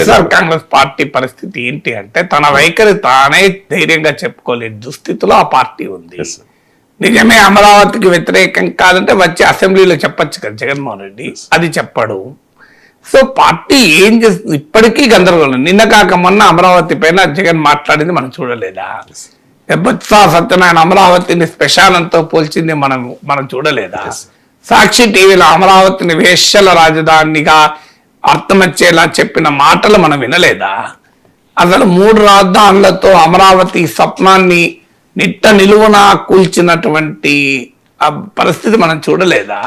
YSR Congress party పరిస్థితి ఏంటి అంటే తన వైఖరి తానే ధైర్యంగా చెప్పుకోలేని దుస్థితిలో ఆ పార్టీ ఉంది. నిజమే అమరావతికి వ్యతిరేకం కాదంటే వచ్చి అసెంబ్లీలో చెప్పొచ్చు కదా జగన్మోహన్ రెడ్డి, అది చెప్పడు. సో పార్టీ ఏం చేస్తుంది ఇప్పటికీ గందరగోళం. నిన్న కాక మొన్న అమరావతి పైన జగన్ మాట్లాడింది మనం చూడలేదా? బొత్స సత్యనారాయణ అమరావతిని శ్మశానంతో పోల్చింది మనం చూడలేదా? సాక్షి టీవీలో అమరావతిని వేశ్యల రాజధానిగా అర్థమచ్చేలా చెప్పిన మాటలు మనం వినలేదా? అసలు 3 రాజధానులతో అమరావతి స్వప్నాన్ని నిట్ట నిలువున కూల్చినటువంటి పరిస్థితి మనం చూడలేదా?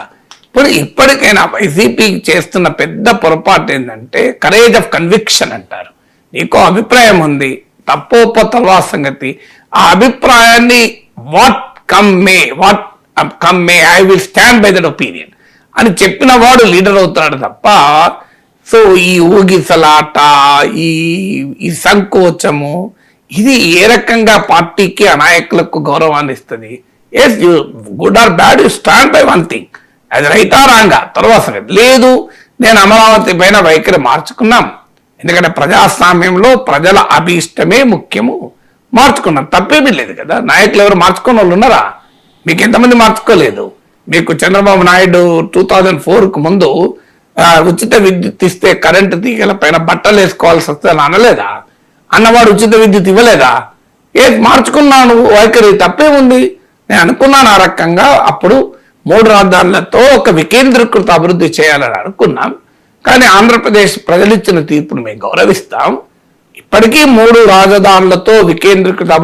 ఇప్పుడు ఇప్పటికైనా వైసీపీ చేస్తున్న పెద్ద పొరపాటు ఏంటంటే కరేజ్ ఆఫ్ కన్విక్షన్ అంటారు. నీకో అభిప్రాయం ఉంది, తప్పో తర్వాత సంగతి. ఆ అభిప్రాయాన్ని what come may I will stand by that opinion అని చెప్పిన వాడు లీడర్ అవుతాడు తప్ప సో ఈ ఊగిసలాట, ఈ సంకోచము, ఇది ఏ రకంగా పార్టీకి ఆ నాయకులకు గౌరవాన్ని ఇస్తుంది? Yes you good or bad you stand by one thing, అది రైటా రాంగా తర్వాత లేదు. నేను అమరావతి పైన వైఖరి మార్చుకున్నాం, ఎందుకంటే ప్రజాస్వామ్యంలో ప్రజల అభీష్టమే ముఖ్యము, మార్చుకున్నాం, తప్పేమీ లేదు కదా. నాయకులు ఎవరు మార్చుకున్న వాళ్ళు ఉన్నారా? మీకు ఎంతమంది మార్చుకోలేదు? మీకు చంద్రబాబు నాయుడు 2004కు ముందు ఉచిత విద్యుత్ ఇస్తే కరెంటు తీగల పైన బట్టలు వేసుకోవాల్సి వస్తే అని అనలేదా? అన్నవాడు ఉచిత విద్యుత్ ఇవ్వలేదా? మార్చుకున్నాను వైఖరి, తప్పేముంది? నేను అనుకున్నాను ఆ రకంగా. అప్పుడు 3 రాజధానులతో ఒక వికేంద్రీకృత అభివృద్ధి చేయాలని అనుకున్నాం. కానీ ఆంధ్రప్రదేశ్ ప్రజలిచ్చిన తీర్పును మేము గౌరవిస్తాం. ఇప్పటికీ 3 రాజధానులతో వికేంద్రీకృత అభివృద్ధి